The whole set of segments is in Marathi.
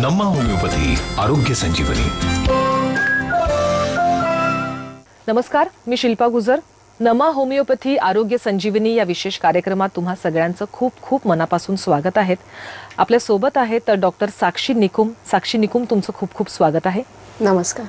नमा होमिओपॅथी आरोग्य संजीवनी। नमस्कार, मी शिल्पा गुजर। नमा होमिओपॅथी आरोग्य संजीवनी या विशेष कार्यक्रमात तुम्हा सगळ्यांचं खूप खूप मनापासून स्वागत आहे। आपल्या सोबत आहेत डॉक्टर साक्षी निकुम। साक्षी निकुम, तुमचं खूप खूप स्वागत आहे। नमस्कार।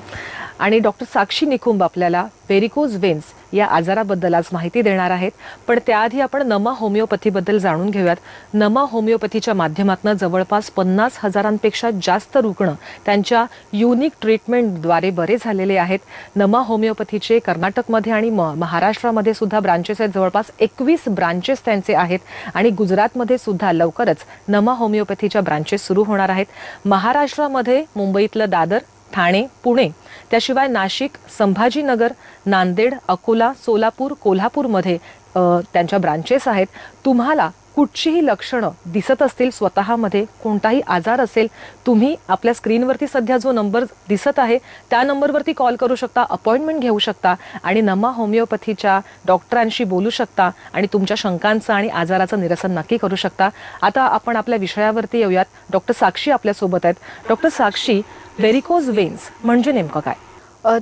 आणि डॉक्टर साक्षी निकुम आपल्याला व्हेरिकोज वेन्स या आजाराबद्दल आज माहिती देणार आहेत। पण त्याआधी आपण नमा होमिओपॅथी बद्दल जाणून घेऊयात। नमा होमिओपॅथीच्या माध्यमातून जवळपास 50,000पेक्षा जास्त रुग्ण त्यांच्या युनिक ट्रीटमेंटद्वारे बरे झालेले आहेत। नमा होमिओपॅथीचे कर्नाटकमध्ये आणि महाराष्ट्रामध्ये सुद्धा ब्रांचेस आहेत। जवळपास 21 ब्रांचेस त्यांचे आहेत आणि गुजरातमध्ये सुद्धा लवकरच नमा होमिओपॅथीच्या ब्रांचेस सुरू होणार आहेत। महाराष्ट्रामध्ये मुंबईतलं दादर, ठाणे, पुणे, त्याशिवाय नाशिक, संभाजीनगर, नांदेड, अकोला, सोलापूर, कोल्हापूरमध्ये त्यांच्या ब्रांचेस आहेत। तुम्हाला कुठचीही लक्षणं दिसत असतील, स्वतःमध्ये कोणताही आजार असेल, तुम्ही आपल्या स्क्रीनवरती सध्या जो नंबर दिसत आहे त्या नंबरवरती कॉल करू शकता, अपॉइंटमेंट घेऊ शकता आणि नमा होमिओपॅथीच्या डॉक्टरांशी बोलू शकता आणि तुमच्या शंकांचं आणि आजाराचं निरसन नक्की करू शकता। आता आपण आपल्या विषयावरती येऊयात। डॉक्टर साक्षी आपल्यासोबत आहेत। डॉक्टर साक्षी, व्हेरिकोज वेन्स म्हणजे नेमकं काय?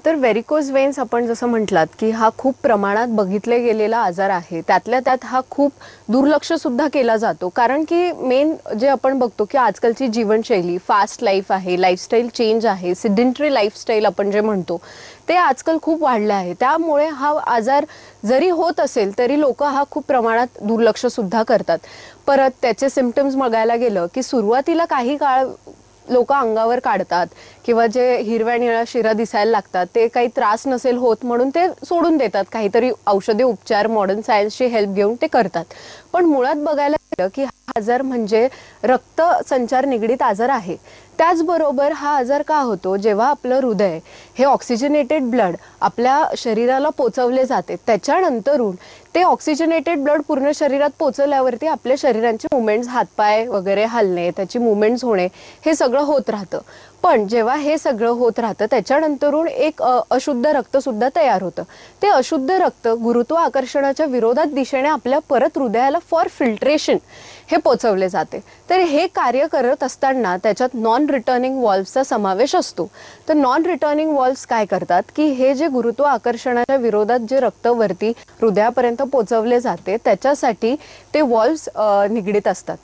तर व्हेरिकोज वेन्स आपण जसं म्हटलात की हा खूप प्रमाणात बघितले गेलेला आजार आहे। त्यातल्या त्यात हा खूप दुर्लक्ष सुद्धा केला जातो, कारण की मेन जे आपण बघतो की आजकालची जीवनशैली फास्ट लाईफ आहे, लाईफस्टाईल चेंज आहे, सिडेंटरी लाईफस्टाईल आपण जे म्हणतो ते आजकाल खूप वाढले आहे। त्यामुळे हा आजार जरी होत असेल तरी लोक हा खूप प्रमाणात दुर्लक्ष सुद्धा करतात। परत त्याचे सिम्पटम्स बघायला गेलं की सुरुवातीला काही काळ लोक अंगावर काढतात किंवा जे हिरव्या निळ्या शिरा दिसायला लागतात ते काही त्रास नसेल होत म्हणून ते सोडून देतात, काहीतरी औषधी उपचार मॉडर्न सायन्सची हेल्प घेऊन ते करतात। पण मुळात बघायला गेलं की हा आजार म्हणजे रक्त संचार निगडित आजार आहे। त्याचबरोबर हा आजार का होतो, जेव्हा आपलं हृदय हे ऑक्सिजनेटेड ब्लड आपल्या शरीराला पोचवले जाते, त्याच्यानंतरून ते ऑक्सिजनेटेड ब्लड पूर्ण शरीरात पोचवल्यावरती आपल्या शरीराचे मुवमेंट्स, हातपाय वगैरे हलणे, त्याची मुवमेंट्स होणे हे सगळं होत राहतं। पण जेव्हा हे सगळं होत राहतं त्याच्यानंतरून एक अशुद्ध रक्त सुद्धा तयार होतं। ते अशुद्ध रक्त गुरुत्वाकर्षणाच्या विरोधात दिशेने आपल्या परत हृदयाला फॉर फिल्ट्रेशन हे पोचवले जाते। तर हे कार्य करत असताना त्याच्यात नॉन रिटर्निंग वॉल्व्सचा समावेश असतो। तर नॉन रिटर्निंग वॉल्व्स काय करतात की हे जे गुरुत्वाकर्षणाच्या विरोधात जे रक्त वरती हृदयापर्यंत पोचवले जाते त्याच्यासाठी ते वॉल्व्स निगडित असतात।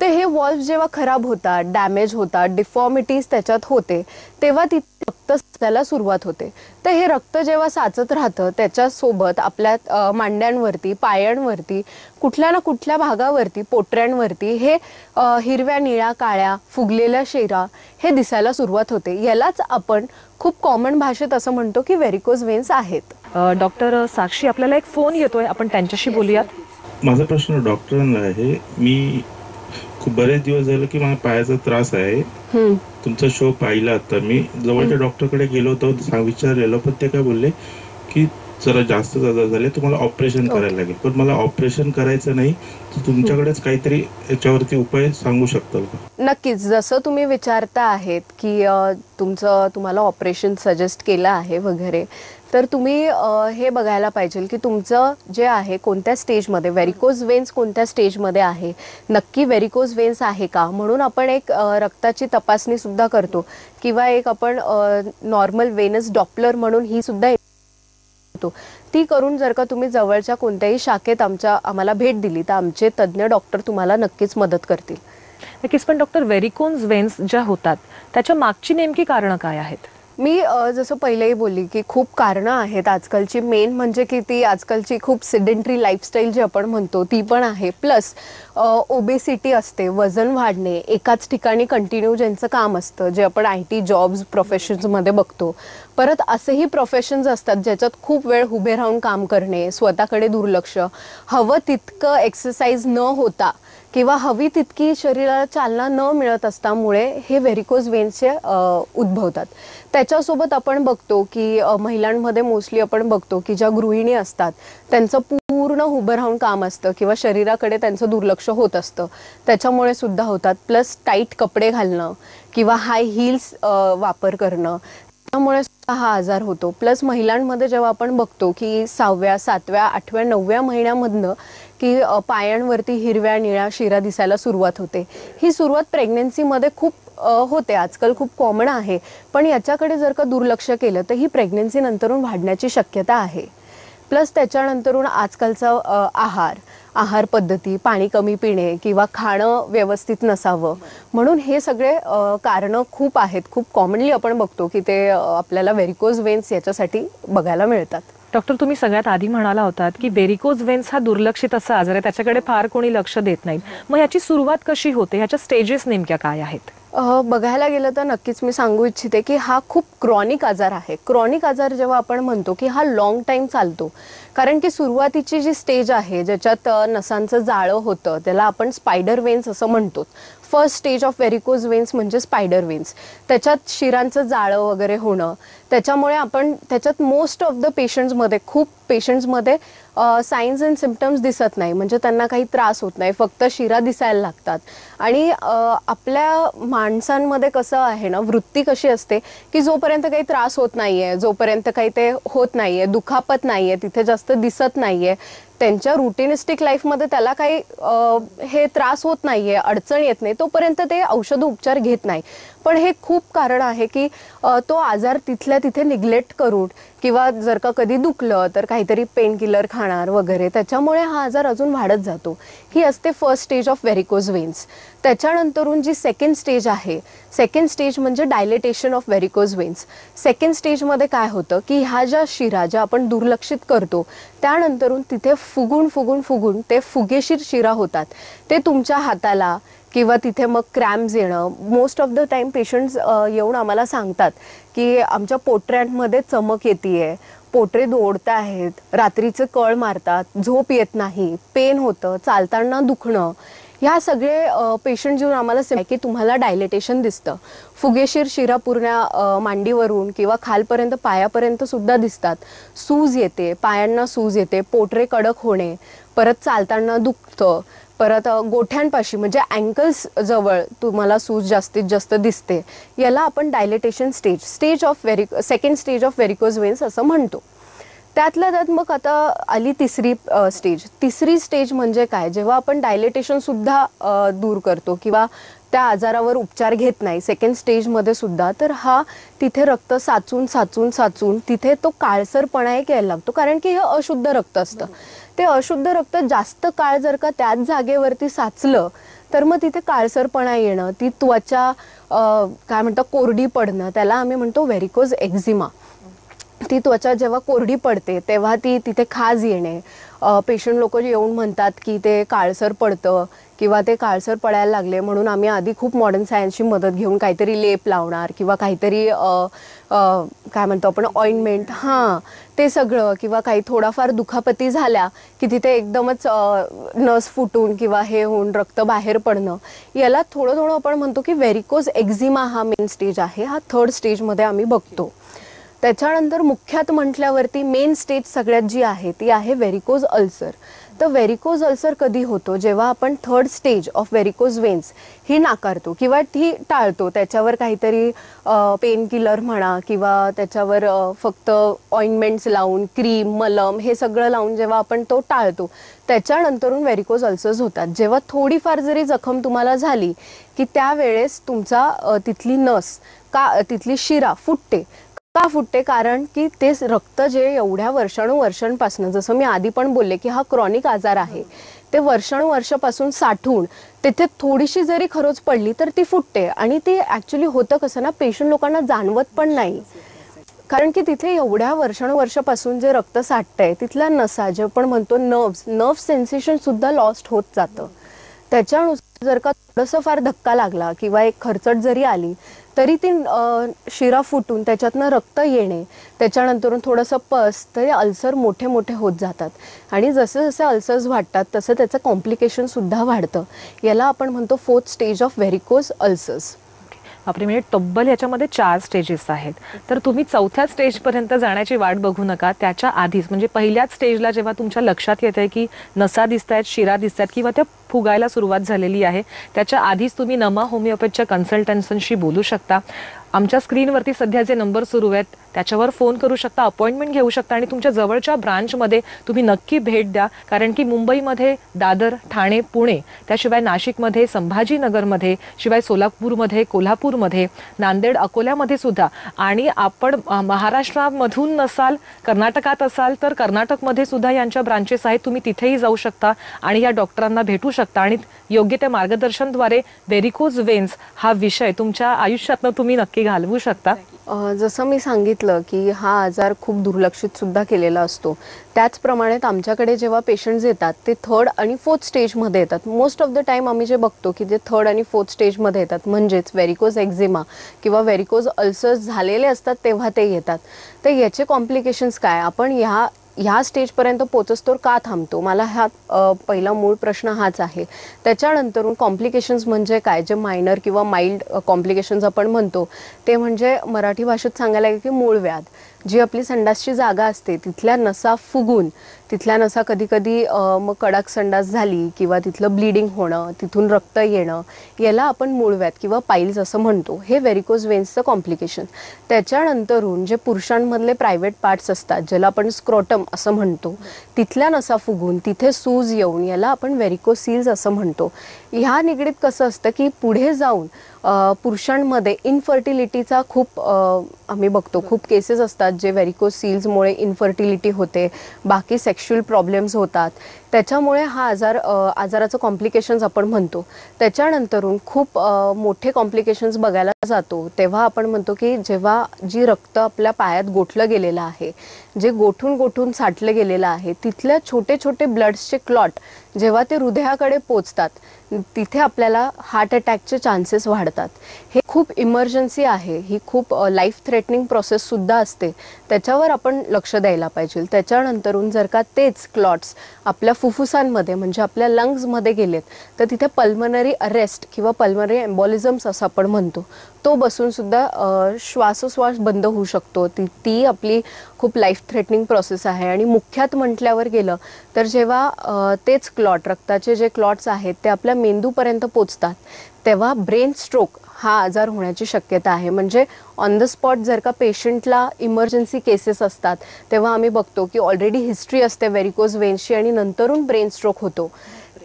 ते हे वॉल्व्स जेव्हा खराब होतात, डॅमेज होतात, डिफॉर्मिटीज त्याच्यात होते, तेव्हा तिथे रक्त साचायला सुरुवात होते। तर हे रक्त जेव्हा साचत राहतं त्याच्यासोबत आपल्या मांड्यांवरती, पायांवरती, कुठल्या ना कुठल्या भागावरती, पोटऱ्यांवरती हे हिरव्या निळ्या काळ्या फुगलेल्या शेरा हे दिसायला सुरुवात होते। यालाच आपण खूप कॉमन भाषेत असं म्हणतो की व्हेरिकोज वेन्स आहेत। डॉक्टर साक्षी, आपल्याला एक फोन येतोय, आपण त्यांच्याशी बोलूयात। माझा प्रश्न डॉक्टरांना आहे। मी खूप बरेच दिवस झाले की मला पायाचा त्रास आहे। तुमचा शो पाहिला आता मी जवळच्या डॉक्टरकडे गेलो होतो, विचारलेलं, पण ते काय बोलले की जरा जास्त आजार झाले, तुम्हाला ऑपरेशन करायला लागेल। पण मला ऑपरेशन करायचं नाही, तर तुमच्याकडेच काहीतरी याच्यावरती उपाय सांगू शकताल का? नक्कीच, जसं तुम्ही विचारता आहेत की तुम्हाला ऑपरेशन सजेस्ट केलं आहे वगैरे, तर तुम्ही हे बघायला पाहिजे की तुमचं जे आहे कोणत्या स्टेजमध्ये, व्हेरिकोज वेन्स कोणत्या स्टेजमध्ये आहे, नक्की व्हेरिकोज वेन्स आहे का, म्हणून आपण एक रक्ताची तपासणी सुद्धा करतो किंवा एक आपण नॉर्मल वेनस डॉपलर म्हणून ही सुद्धा ती करून जर का तुम्ही जवळच्या कोणत्याही शाखेत आम्हाला भेट दिली तर आमचे तज्ञ डॉक्टर तुम्हाला नक्कीच मदत करतील। नक्कीच, पण डॉक्टर, व्हेरिकोज वेन्स ज्या होतात त्याच्या मागची नेमकी कारणं काय आहेत? मी जसं पहिलेही बोलली की खूप कारणं आहेत आजकालची। मेन म्हणजे की ती आजकालची खूप सिडेंटरी लाईफस्टाईल जी आपण म्हणतो ती पण आहे, प्लस ओबेसिटी असते, वजन वाढणे, एकाच ठिकाणी कंटिन्यू ज्यांचं काम असतं, जे आपण IT जॉब्स प्रोफेशन्समध्ये बघतो। परत असेही प्रोफेशन्स असतात ज्याच्यात खूप वेळ उभे राहून काम करणे, स्वतःकडे दुर्लक्ष, हवं तितकं एक्सरसाइज न होता किंवा हवी तितकी शरीराला चालना न मिळत असल्यामुळे हे व्हेरिकोज वेन्सचे उद्भवतात। त्याच्यासोबत आपण बघतो की महिलांमध्ये मोस्टली आपण बघतो की ज्या गृहिणी असतात त्यांचं पूर्ण उभं राहून काम असतं किंवा शरीराकडे त्यांचं दुर्लक्ष होत असतं, त्याच्यामुळे सुद्धा होतात। प्लस टाईट कपडे घालणं किंवा हाय हील्स वापर करणं, त्यामुळे हा आजार होतो। प्लस महिलांमध्ये जेव्हा आपण बघतो की 6व्या, 7व्या, 8व्या, 9व्या महिन्यामधनं की पायांवरती हिरव्या निळ्या शिरा दिसायला सुरुवात होते. ही सुरुवात प्रेग्नन्सीमध्ये खूप होते, आजकाल खूप कॉमन आहे. पण याच्याकडे जर का दुर्लक्ष केलं तर ही प्रेग्नन्सी नंतरून वाढण्याची शक्यता आहे. प्लस त्याच्यानंतरून आजकालचा आहार पद्धती, पाणी कमी पिणे किंवा खाणं व्यवस्थित नसावं, म्हणून हे सगळे कारणं खूप आहेत. खूप कॉमनली आपण बघतो की ते आपल्याला व्हेरिकोज वेन्स याच्यासाठी बघायला मिळतात. डॉक्टर, तुम्ही सगळ्यात आधी म्हणाला होतात की व्हेरिकोज वेन्स हा दुर्लक्षित असा आजार आहे, त्याच्याकडे फार कोणी लक्ष देत नाही. मग याची सुरुवात कशी होते, ह्याच्या स्टेजेस नेमक्या काय आहेत? बघायला गेलं तर नक्कीच मी सांगू इच्छिते की हा खूप क्रॉनिक आजार आहे. क्रॉनिक आजार जेव्हा आपण म्हणतो की हा लॉंग टाइम चालतो, कारण की सुरुवातीची जी स्टेज आहे ज्याच्यात नसांचं जाळं होतं त्याला आपण स्पायडर वेन्स असं म्हणतो. First stage of varicose veins म्हणजे स्पायडर वेन्स. त्याच्यात शिरांचं जाळं वगैरे होणं, त्याच्यामुळे आपण त्याच्यात मोस्ट ऑफ द पेशंट्समध्ये, खूप पेशंट्समध्ये साइन्स अँड सिम्पटम्स दिसत नाही, म्हणजे त्यांना काही त्रास होत नाही, फक्त शिरा दिसायला लागतात. आणि आपल्या माणसांमध्ये कसं आहे ना, वृत्ती कशी असते की जोपर्यंत काही त्रास होत नाहीये, जोपर्यंत काही ते होत नाहीये, दुखापत नाहीये, तिथे जास्त दिसत नाहीये, त्यांच्या रुटिनिस्टिक लाईफमध्ये त्याला काही हे त्रास होत नाहीये, अडचण येत नाही, तोपर्यंत ते औषध उपचार घेत नाही. पण हे खूप कारण आहे की तो आजार तिथल्या तिथे निग्लेक्ट करून किंवा जर का कधी दुखलं तर काहीतरी पेन किलर खाणार वगैरे, त्याच्यामुळे हा आजार अजून वाढत जातो. ही असते first stage of varicose veins. त्याच्यानंतरून जी सेकंड स्टेज आहे, सेकंड स्टेज म्हणजे डायलेटेशन ऑफ व्हेरिकोज वेन्स. सेकंड स्टेजमध्ये काय होतं की ह्या ज्या शिरा ज्या आपण दुर्लक्षित करतो त्यानंतरून तिथे फुगून ते फुगेशीर शिरा होतात. ते तुमच्या हाताला किंवा तिथे मग क्रॅम्प्स येणं. Most of the time patients येऊन आम्हाला सांगतात की आमच्या पोटऱ्यांमध्ये चमक येते, पोटरे ओढत आहेत, रात्रीचे कळ मारतात, झोप येत नाही, पेन होतं, चालताना दुखणं. ह्या सगळे पेशंट जेव्हा आम्हाला सांगतात की तुम्हाला डायलेटेशन दिसतं, फुगेशीर शिरा पूर्ण मांडीवरून किंवा खालपर्यंत पायापर्यंत सुद्धा दिसतात, सूज येते, पायांना सूज येते, पोटरे कडक होणे, परत चालताना दुखतं, परत गोठ्यांपाशी म्हणजे अँकल्स जवळ तुम्हाला सूज जास्तीत जास्त दिसते, याला आपण dilatation second stage of varicose veins असं म्हणतो. त्यातल्या त्यात मग आता आली तिसरी स्टेज. तिसरी स्टेज म्हणजे काय, जेव्हा आपण डायलेटेशन सुद्धा दूर करतो किंवा त्या आजारावर उपचार घेत नाही सेकंड स्टेजमध्ये सुद्धा, तर हा तिथे रक्त साचून तिथे तो काळसरपणा एक यायला लागतो, कारण की हे अशुद्ध रक्त असतं. ते अशुद्ध रक्त जास्त काळ जर का त्याच जागेवरती साचलं तर मग तिथे काळसरपणा येणं, ती त्वचा काय म्हणतात कोरडी पडणं, त्याला आम्ही म्हणतो व्हेरिकोज एक्झिमा. ती त्वचा जेव्हा कोरडी पडते तेव्हा तिथे खाज येणे, पेशंट लोक येऊन म्हणतात की ते काळसर पडतं किंवा ते काळसर पडायला लागले, म्हणून आम्ही आधी खूप मॉडर्न सायन्सची मदत घेऊन काहीतरी लेप लावणार किंवा काहीतरी काय म्हणतो आपण ऑइंटमेंट, ते सगळं, किंवा काही थोडाफार दुखापती झाल्या की तिथे एकदमच नस फुटून किंवा हे होऊन रक्त बाहेर पडणं, याला थोडं आपण म्हणतो की व्हेरिकोज एक्झिमा हा मेन स्टेज आहे. हा थर्ड स्टेजमध्ये आम्ही बघतो. त्याच्यानंतर मुख्यात म्हटल्यावरती मेन स्टेज सगळ्यात जी आहे ती आहे व्हेरिकोज अल्सर. तर व्हेरिकोज अल्सर कधी होतो, जेव्हा आपण third stage of varicose veins ही नाकारतो किंवा ती टाळतो, त्याच्यावर काहीतरी पेन किलर म्हणा किंवा त्याच्यावर फक्त ऑइंटमेंट्स लावून, क्रीम, मलम हे सगळं लावून जेव्हा आपण तो टाळतो, त्याच्यानंतरून व्हेरिकोज अल्सर्स होतात. जेव्हा थोडीफार जरी जखम तुम्हाला झाली की त्यावेळेस तुमचा तिथली नस तिथली शिरा फुटते. का फुटते? कारण की ते रक्त जे एवढ्या वर्षानुवर्षांपासून, जसं मी आधी पण बोलले की हा क्रॉनिक आजार आहे, ते वर्षानुवर्षापासून साठवून तिथे थोडीशी जरी खरोच पडली तर ती फुटते. आणि ती ॲक्च्युली होतं कसं ना, पेशंट लोकांना जाणवत पण नाही, कारण की तिथे एवढ्या वर्षानुवर्षापासून जे रक्त साठतंय तिथल्या नसा, जे आपण म्हणतो नर्व्ह सेन्सेशन सुद्धा लॉस्ट होत जातं. त्याच्यानुसार जर का थोडंसं फार धक्का लागला किंवा एक खरचट जरी आली तरी ती शिरा फुटून त्याच्यातनं रक्त येणे, त्याच्यानंतरून थोडंसं पस, तरी अल्सर मोठे होत जातात. आणि जसे जसे अल्सर्स वाढतात तसं त्याचं कॉम्प्लिकेशनसुद्धा वाढतं. याला आपण म्हणतो fourth stage of varicose ulcers. आपली म्हणजे तब्बल याच्यामध्ये 4 स्टेजेस आहेत. तर तुम्ही चौथ्या स्टेजपर्यंत जाण्याची वाट बघू नका. त्याच्या आधीच म्हणजे पहिल्याच स्टेजला जेव्हा तुमच्या लक्षात येत आहे की नसा दिसत आहेत, शिरा दिसत आहेत किंवा त्या फुगायला सुरुवात झालेली आहे त्याच्या आधीच तुम्ही नमा होमिओपॅथच्या कन्सल्टंट्सशी बोलू शकता. आमच्या स्क्रीनवरती सध्या जे नंबर सुरू आहेत त्याच्यावर फोन करू शकता, अपॉइंटमेंट घेऊ शकता आणि तुमच्या जवळच्या ब्रांचमध्ये तुम्ही नक्की भेट द्या. कारण की मुंबईमध्ये दादर, ठाणे, पुणे, त्याशिवाय नाशिकमध्ये, संभाजीनगरमध्ये, शिवाय सोलापूरमध्ये, कोल्हापूरमध्ये, नांदेड, अकोल्यामध्ये सुद्धा, आणि आपण महाराष्ट्रामधून नसाल, कर्नाटकात असाल तर कर्नाटकमध्ये सुद्धा यांच्या ब्रांचेस आहेत. तुम्ही तिथेही जाऊ शकता आणि या डॉक्टरांना भेटू शकता आणि योग्य त्या मार्गदर्शनद्वारे व्हेरिकोज वेन्स हा विषय तुमच्या आयुष्यातनं तुम्ही नक्की घालवू शकता. जसं मी सांगितलं की हा आजार खूप दुर्लक्षित सुद्धा केलेला असतो, त्याचप्रमाणे आमच्याकडे जेव्हा पेशंट्स येतात ते 3rd आणि 4th स्टेजमध्ये येतात. मोस्ट ऑफ द टाइम आम्ही जे बघतो की जे 3rd आणि 4th स्टेजमध्ये येतात, म्हणजेच व्हेरिकोज एक्झिमा किंवा व्हेरिकोज अल्सर्स झालेले असतात तेव्हा ते येतात. तर याचे कॉम्प्लिकेशन्स काय, आपण ह्या स्टेजपर्यंत पोचस्तोवर का थांबतो, मला हा पहिला मूळ प्रश्न हाच आहे. त्याच्यानंतरून कॉम्प्लिकेशन्स म्हणजे काय, जे मायनर किंवा माइल्ड कॉम्प्लिकेशन्स आपण म्हणतो ते म्हणजे मराठी भाषेत सांगायला गेलं की मूळव्याध. जी आपली संडासची जागा असते तिथल्या नसा फुगून, तिथल्या नसा कधी कधी मग कडक संडास झाली किंवा तिथलं ब्लिडिंग होणं, तिथून रक्त येणं, याला आपण मूळव्याध किंवा पाईल्स असं म्हणतो. हे व्हेरिकोज वेन्सचं कॉम्प्लिकेशन. त्याच्यानंतरून जे पुरुषांमधले प्रायव्हेट पार्ट्स असतात ज्याला आपण स्क्रोटम असं म्हणतो, तिथल्या नसा फुगून तिथे सूज येऊन याला आपण व्हेरिकोसील्स असं म्हणतो. ह्या निगडीत कसं असतं की पुढे जाऊन पुरुषांमध्ये इनफर्टिलिटीचा खूप आम्ही बघतो, खूप केसेस असतात जे व्हेरिकोसील्समुळे इनफर्टिलिटी होते, बाकी सेक्शुअल प्रॉब्लेम्स होतात. त्याच्यामुळे हा आजाराचं कॉम्प्लिकेशन्स आपण म्हणतो. त्याच्यानंतरून खूप मोठे कॉम्प्लिकेशन्स बघायला जातो तेव्हा आपण म्हणतो की जेव्हा जी रक्त आपल्या पायात गोठलं गेलेलं आहे, जे गोठून साठलं गेलेलं आहे, तिथल्या छोटे छोटे ब्लड्सचे क्लॉट जेव्हा ते हृदयाकडे पोचतात तिथे आपल्याला हार्ट अटॅकचे चान्सेस वाढतात. हे खूप इमर्जन्सी आहे, ही खूप लाईफ थ्रेटनिंग प्रोसेस सुद्धा असते, त्याच्यावर आपण लक्ष द्यायला पाहिजे. त्याच्यानंतरून जर का तेच क्लॉट्स आपल्या फुफ्फुसांमध्ये म्हणजे आपल्या लंग्समध्ये गेलेत तर तिथे पल्मनरी अरेस्ट किंवा पल्मनरी एम्बॉलिझम्स असं आपण म्हणतो, तो बसून सुद्धा श्वासोश्वास बंद होऊ शकतो. ती आपली खूप लाईफ थ्रेटनिंग प्रोसेस आहे. आणि मुख्यात म्हटल्यावर गेलं तर जेव्हा तेच क्लॉट, रक्ताचे जे क्लॉट्स आहेत ते आपल्या मेंदूपर्यंत पोचतात तेव्हा ब्रेन स्ट्रोक हा आजार होण्याची शक्यता आहे. म्हणजे ऑन द स्पॉट जर का पेशंटला इमर्जन्सी केसेस असतात तेव्हा आम्ही बघतो की ऑलरेडी हिस्ट्री असते व्हेरिकोज वेन्सची आणि नंतरून ब्रेन स्ट्रोक होतो.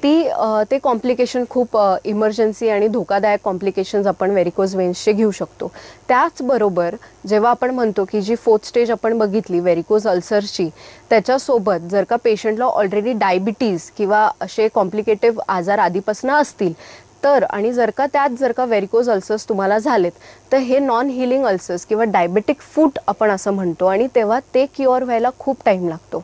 ते कॉम्प्लिकेशन खूप इमर्जन्सी आणि धोकादायक कॉम्प्लिकेशन्स आपण व्हेरिकोज वेन्सचे घेऊ शकतो. त्याचबरोबर जेव्हा आपण म्हणतो की जी 4th स्टेज आपण बघितली व्हेरिकोज अल्सरची, त्याच्यासोबत जर का पेशंटला ऑलरेडी डायबिटीज किंवा असे कॉम्प्लिकेटिव्ह आजार आधीपासून असतील तर, आणि जर का व्हेरिकोज अल्सर्स तुम्हाला झालेत तर हे नॉन हिलिंग अल्सर्स किंवा डायबेटिक फूट आपण असं म्हणतो आणि तेव्हा ते क्युअर व्हायला खूप टाईम लागतो.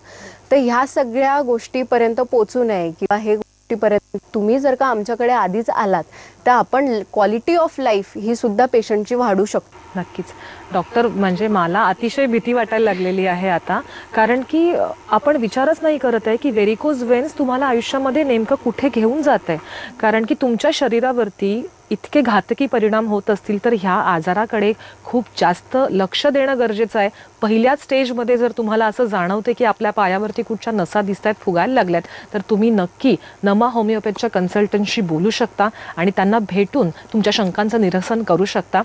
तर ह्या सगळ्या गोष्टीपर्यंत पोचू नये किंवा हे गोष्टीपर्यंत तुम्ही जर का आमच्याकडे आधीच आलात तर आपण क्वालिटी ऑफ लाईफ ही सुद्धा पेशंटची वाढू शकतो. नक्कीच डॉक्टर, म्हणजे मला अतिशय भीती वाटायला लागलेली आहे आता, कारण की आपण विचारच नाही करत आहे की व्हेरिकोज वेन्स तुम्हाला आयुष्यामध्ये नेमकं कुठे घेऊन जात आहे. कारण की तुमच्या शरीरावरती इतके घातकी परिणाम होत असतील तर ह्या आजाराकडे खूप जास्त लक्ष देणं गरजेचं आहे. पहिल्याच स्टेजमध्ये जर तुम्हाला असं जाणवते की आपल्या पायावरती कुठच्या नसा दिसत आहेत, फुगायला लागल्यात, तर तुम्ही नक्की नमा होमिओपॅथच्या कन्सल्टंटशी बोलू शकता आणि त्यांना भेटून तुमच्या शंकांचं निरसन करू शकता.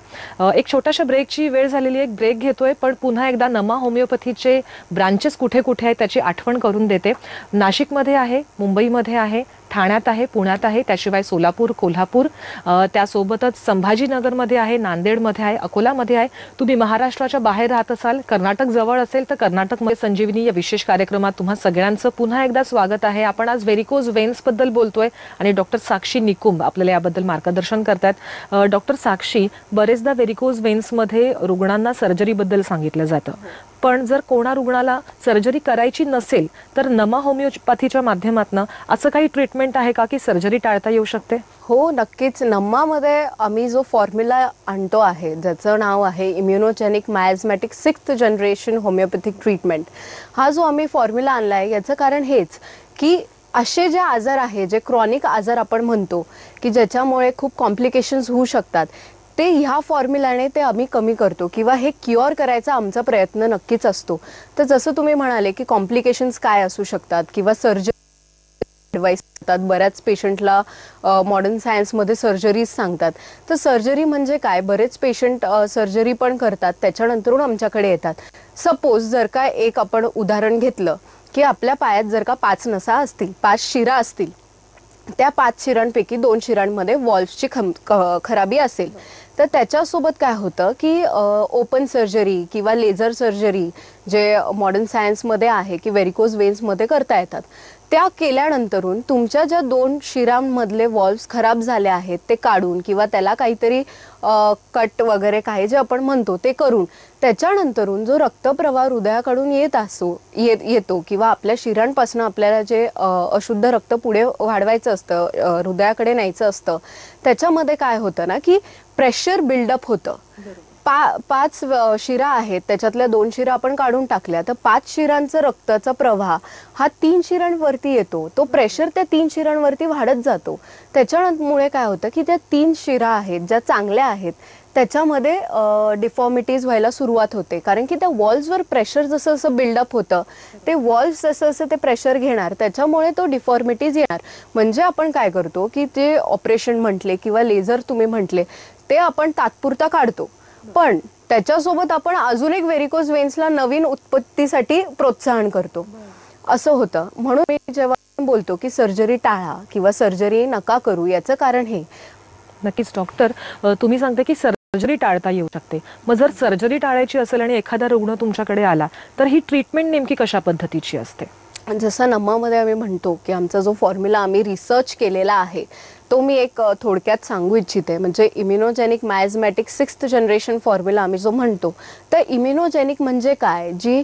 एक छोट्याशा ब्रेकची वेळ झालेली आहे, एक ब्रेक घेतोय, पण पुन्हा एकदा नमा होमिओपॅथीचे ब्रांचेस कुठे कुठे आहेत त्याची आठवण करून देते. नाशिकमध्ये आहे, मुंबईमध्ये आहे, ठाण्यात आहे, पुण्यात आहे, त्याशिवाय सोलापूर, कोल्हापूर, त्यासोबतच संभाजीनगरमध्ये आहे, नांदेडमध्ये आहे, अकोलामध्ये आहे. तुम्ही महाराष्ट्राच्या बाहेर राहत असाल, कर्नाटक जवळ असेल तर कर्नाटकमध्ये संजीवनी या विशेष कार्यक्रमात तुम्हा सगळ्यांचं पुन्हा एकदा स्वागत आहे. आपण आज व्हेरिकोज वेन्स बद्दल बोलतोय आणि डॉक्टर साक्षी निकुंभ आपल्याला याबद्दल मार्गदर्शन करतात. डॉक्टर साक्षी, बरेचदा व्हेरिकोज वेन्समध्ये रुग्णांना सर्जरीबद्दल सांगितलं जातं, पण जर कोणा रुग्णाला सर्जरी करायची नसेल तर नमा होमिओपॅथीच्या माध्यमातून असं काही ट्रीटमेंट आहे का की सर्जरी टाळता येऊ शकते? हो, नक्कीच. नम्मामध्ये आम्ही जो फॉर्म्युला आणतो आहे ज्याचं नाव आहे immunogenic मायझमॅटिक 6th generation homeopathic treatment, हा जो आम्ही फॉर्म्युला आणला आहे याचं कारण हेच की असे जे आजार आहे, जे क्रॉनिक आजार आपण म्हणतो की ज्याच्यामुळे खूप कॉम्प्लिकेशन्स होऊ शकतात, ते ह्या फॉर्म्युलाने ते आम्ही कमी करतो किंवा हे क्युअर करायचा आमचा प्रयत्न नक्कीच असतो. तर जसं तुम्ही म्हणाले की कॉम्प्लिकेशन्स काय असू शकतात किंवा सर्जरी ॲडवाइस करतात, बऱ्याच पेशंटला मॉडर्न सायन्समध्ये सर्जरीज सांगतात. तर सर्जरी म्हणजे काय, बरेच पेशंट सर्जरी पण करतात, त्याच्यानंतरून आमच्याकडे येतात. सपोज जर का एक आपण उदाहरण घेतलं की आपल्या पायात जर का 5 नसा असतील, 5 शिरा असतील, त्या 5 शिरांपैकी 2 शिरांमध्ये वॉल्व्सची खराबी असेल, तर त्याच्यासोबत काय होतं की ओपन सर्जरी किंवा लेझर सर्जरी जे मॉडर्न सायन्समध्ये आहे की व्हेरिकोज वेन्समध्ये करता येतात, त्या केल्यानंतरून तुमच्या ज्या 2 शिरांमधले वॉल्व्स खराब झाले आहेत ते काढून किंवा त्याला काहीतरी कट वगैरे काय जे आपण म्हणतो ते करून, त्याच्यानंतरून जो रक्तप्रवाह हृदयाकडून येतो किंवा आपल्या शिरांपासून आपल्याला जे अशुद्ध रक्त पुढे वाढवायचं असतं, हृदयाकडे न्यायचं असतं, त्याच्यामध्ये काय होतं ना की प्रेशर बिल्डअप होतं. 5 शिरा आहेत, त्याच्यातल्या 2 शिरा आपण काढून टाकल्या, तर 5 शिरांचा रक्ताचा प्रवाह हा 3 शिरांवरती येतो. तो प्रेशर त्या 3 शिरांवरती वाढत जातो. त्याच्यामुळे काय होतं की त्या 3 शिरा आहेत ज्या चांगल्या आहेत त्याच्यामध्ये डिफॉर्मिटीज व्हायला सुरुवात होते, कारण की त्या वॉल्सवर प्रेशर जसं जसं बिल्डअप होतं, ते वॉल्स जसं जसं ते प्रेशर घेणार त्याच्यामुळे तो डिफॉर्मिटीज येणार. म्हणजे आपण काय करतो की ते ऑपरेशन म्हटले किंवा लेझर तुम्ही म्हटले ते आपण तात्पुरता काढतो, पण त्याच्यासोबत आपण अजून एक व्हेरिकोज वेन्सला नवीन उत्पत्तीसाठी प्रोत्साहन करतो, असं होतं. म्हणून मी जेव्हा बोलतो की सर्जरी टाळा किंवा सर्जरी नका करू, याचं कारण हे. नक्कीच डॉक्टर, तुम्ही सांगते की सर्जरी टाळता येऊ शकते. मग जर सर्जरी टाळायची असेल आणि एखादा रुग्ण तुमच्याकडे आला तर ही ट्रीटमेंट नेमकी कशा पद्धतीची असते? जसं नमामध्ये आम्ही म्हणतो की आमचा जो फॉर्म्युला आम्ही रिसर्च केलेला आहे तो मी एक थोडक्यात सांगू इच्छिते. म्हणजे इम्युनोजेनिक मायझमॅटिक 6th जनरेशन फॉर्म्युला आम्ही जो म्हणतो, तर इम्युनोजेनिक म्हणजे काय, जी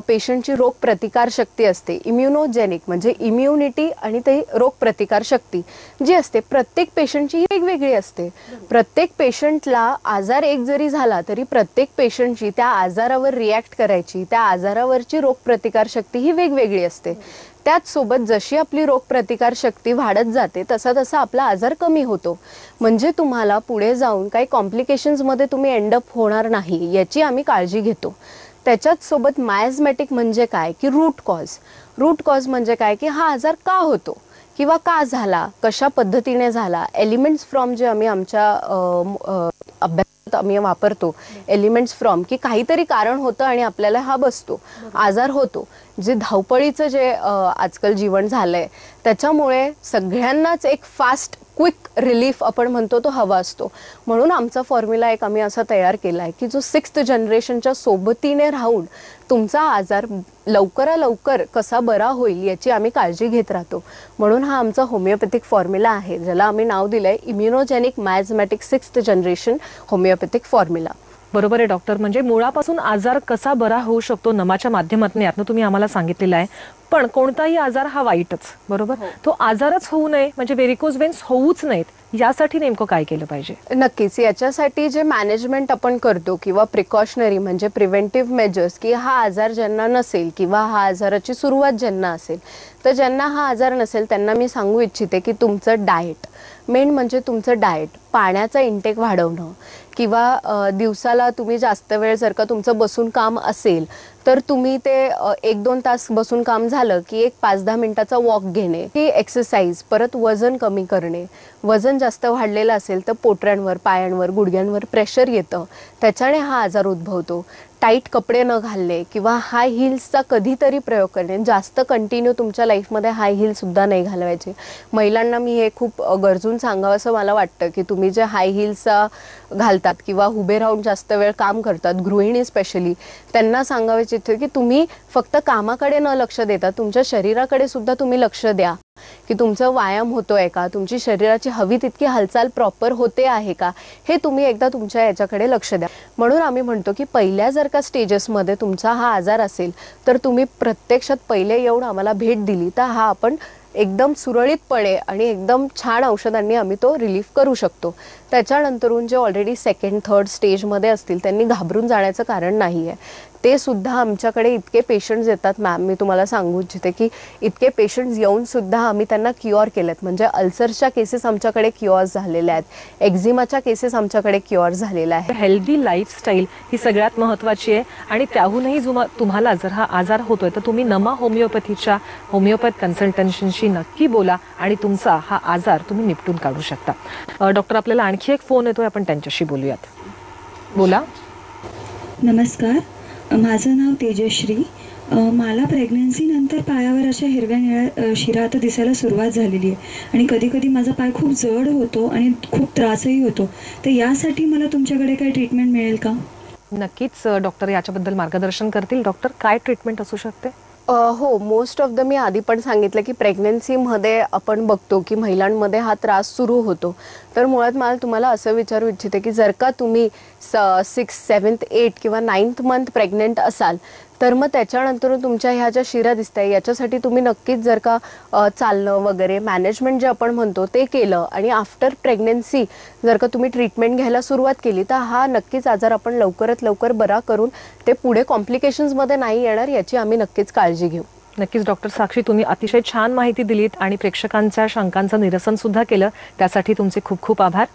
पेशंटची रोगप्रतिकार शक्ती असते. इम्युनोजेनिक म्हणजे इम्युनिटी आणि ते रोगप्रतिकार शक्ती जी असते प्रत्येक पेशंटची वेगवेगळी असते. प्रत्येक पेशंटला आजार एक जरी झाला तरी प्रत्येक पेशंटची त्या आजारावर रिॲक्ट करायची, त्या आजारावरची रोगप्रतिकार शक्ती ही वेगवेगळी असते. त्याचसोबत जशी आपली रोगप्रतिकार शक्ती वाढत जाते तसा तसा आपला आजार कमी होतो. म्हणजे तुम्हाला पुढे जाऊन काही कॉम्प्लिकेशन्समध्ये तुम्ही एंडअप होणार नाही याची आम्ही काळजी घेतो. त्याच्याच सोबत मायझमॅटिक म्हणजे काय की रूट कॉज म्हणजे काय की हा आजार का होतो किंवा का झाला, कशा पद्धतीने झाला. एलिमेंट्स फ्रॉम जे आम्ही आमच्या अभ्यासात आम्ही वापरतो, एलिमेंट्स फ्रॉम की काहीतरी कारण होतं आणि आपल्याला हा बसतो, आजार होतो. जे धावपळीचं जे आजकाल जीवन झालंय त्याच्यामुळे सगळ्यांनाच एक फास्ट क्विक रिलीफ आपण म्हणतो तो हवा असतो. म्हणून आमचा फॉर्म्युला एक आम्ही असा तयार केला आहे की जो 6th जनरेशनच्या सोबतीने राहून तुमचा आजार लवकर कसा बरा होईल याची आम्ही काळजी घेत राहतो. म्हणून हा आमचा होमिओपॅथिक फॉर्म्युला आहे, ज्याला आम्ही नाव दिलंय immunogenic मायझमॅटिक 6th generation homeopathic formula. बरोबर आहे डॉक्टर. म्हणजे मुळापासून आजार कसा बरा होऊ शकतो नमाच्या माध्यमातून यातनं तुम्ही आम्हाला सांगितलेलं आहे. पण कोणताही आजार हा वाईटच, बरोबर? तो आजारच होऊ नये म्हणजे व्हेरिकोज वेन्स होऊच नाहीत यासाठी नेमकं काय केलं पाहिजे? नक्कीच याच्यासाठी जे मॅनेजमेंट आपण करतो किंवा प्रिकॉशनरी म्हणजे प्रिव्हेंटिव्ह मेजर्स, की हा आजार ज्यांना नसेल किंवा हा आजाराची सुरुवात ज्यांना असेल, तर ज्यांना हा आजार नसेल त्यांना मी सांगू इच्छिते की तुमचं डाएट, मेन म्हणजे तुमचं डाएट, पाण्याचा इंटेक वाढवणं किंवा दिवसाला तुम्ही जास्त वेळ जर का तुमचं बसून काम असेल तर तुम्ही ते 1-2 तास बसून काम झालं की एक 5-10 मिनिटाचा वॉक घेणे, की एक्सरसाइज, परत वजन कमी करणे. वजन जास्त वाढलेलं असेल तर पोटऱ्यांवर, पायांवर, गुडघ्यांवर प्रेशर येतं, त्याच्याने हा आजार उद्भवतो. टाईट कपडे न घालणे किंवा हाय हिल्सचा कधीतरी प्रयोग करणे, जास्त कंटिन्यू तुमच्या लाईफमध्ये हाय हिलसुद्धा नाही घालवायचे. महिलांना मी हे खूप गरजून सांगावं असं मला वाटतं की तुम्ही जे हाय हिल्सचा घालतात किंवा उभे राहून जास्त वेळ काम करतात, गृहिणी स्पेशली, त्यांना सांगायचे की तुम्ही फक्त कामाकडे न लक्ष देता तुमच्या शरीराकडे सुद्धा तुम्ही लक्ष द्या, की तुमचा व्यायाम होतोय का, तुमची शरीराची हवी तितकी हालचाल प्रॉपर होते आहे का, हे तुम्ही एकदा तुमच्या याच्याकडे लक्ष द्या. म्हणून आम्ही म्हणतो की पहिल्या जर का स्टेजेसमध्ये तुमचा हा आजार असेल तर तुम्ही प्रत्यक्षात पहिले येऊन आम्हाला भेट दिली तर हा आपण एकदम सुरळीतपणे आणि एकदम छान औषधांनी आम्ही तो रिलीफ करू शकतो. त्याच्यानंतरून जे ऑलरेडी 2nd, 3rd स्टेजमध्ये असतील त्यांनी घाबरून जाण्याचं कारण नाही आहे. ते सुद्धा आमच्याकडे इतके पेशंट्स येतात मॅम, मी तुम्हाला सांगू इच्छिते की इतके पेशंट्स येऊन सुद्धा आम्ही त्यांना क्युअर केलेत. म्हणजे अल्सरच्या केसेस आमच्याकडे क्युअर झालेल्या आहेत, एक्झिमाच्या केसेस आमच्याकडे क्युअर झालेल्या आहेत. हेल्दी लाईफस्टाईल ही सगळ्यात महत्त्वाची आहे आणि त्याहूनही तुम्हाला जर हा आजार होतोय तर तुम्ही नमा होमिओपॅथीच्या होमिओपॅथ कन्सल्टंटशी नक्की बोला आणि तुमचा हा आजार तुम्ही निपटून काढू शकता. डॉक्टर, आपल्याला आणखी एक फोन येतोय, आपण त्यांच्याशी बोलूयात. बोला. नमस्कार, माझं नाव तेजश्री. मला प्रेग्नन्सीनंतर पायावर अशा हिरव्या निळ्या शिरा आता दिसायला सुरुवात झालेली आहे आणि कधी कधी माझा पाय खूप जड होतो आणि खूप त्रासही होतो. तर यासाठी मला तुमच्याकडे काही ट्रीटमेंट मिळेल का? नक्कीच डॉक्टर याच्याबद्दल मार्गदर्शन करतील. डॉक्टर, काय ट्रीटमेंट असू शकते? हो, मोस्ट ऑफ द मी आधी पण सांगितलं की प्रेग्नन्सीमध्ये आपण बघतो की महिलांमध्ये हा त्रास सुरू होतो. तर मुळात मला तुम्हाला असं विचारू इच्छिते की जर का तुम्ही 6th, 7th, 8th किंवा 9th मंथ प्रेग्नेंट असाल तर मग त्याच्यानंतर तुमच्या ह्या ज्या शिरा दिसत आहे याच्यासाठी तुम्ही नक्कीच जर का चालणं वगैरे मॅनेजमेंट जे आपण म्हणतो ते केलं आणि आफ्टर प्रेग्नन्सी जर का तुम्ही ट्रीटमेंट घ्यायला सुरुवात केली तर हा नक्कीच आजार आपण लवकरात लवकर बरा करून ते पुढे कॉम्प्लिकेशन्समध्ये नाही येणार याची आम्ही नक्कीच काळजी घेऊ. नक्कीच डॉक्टर साक्षी, तुम्ही अतिशय छान माहिती दिलीत आणि प्रेक्षकांच्या शंकांचं निरसन सुद्धा केलं, त्यासाठी तुमचे खूप खूप आभार.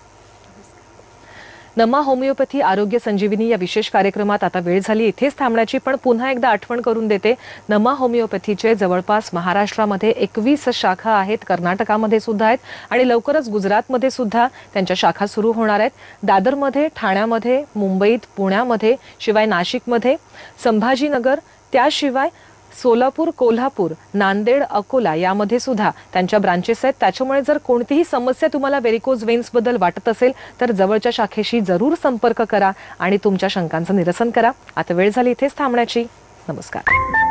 नमा होमिओपॅथी आरोग्य संजीवनी या विशेष कार्यक्रमात आता वेळ झाली इथेच थांबण्याची, पण पुन्हा एकदा आठवण करून देते, नमा होमिओपॅथीचे जवळपास महाराष्ट्रामध्ये 21 शाखा आहेत, कर्नाटकामध्ये सुद्धा आहेत आणि लवकरच गुजरातमध्ये सुद्धा त्यांच्या शाखा सुरू होणार आहेत. दादरमध्ये, ठाण्यामध्ये, मुंबईत, पुण्यामध्ये, शिवाय नाशिकमध्ये, संभाजीनगर, त्याशिवाय सोलापूर, कोल्हापूर, नांदेड, अकोला यामध्ये सुद्धा त्यांच्या ब्रांचेस आहेत. त्याच्यामुळे जर कोणतीही समस्या तुम्हाला व्हेरिकोज वेन्सबद्दल वाटत असेल तर जवळच्या शाखेशी जरूर संपर्क करा आणि तुमच्या शंकांचं निरसन करा. आता वेळ झाली इथेच थांबण्याची. नमस्कार.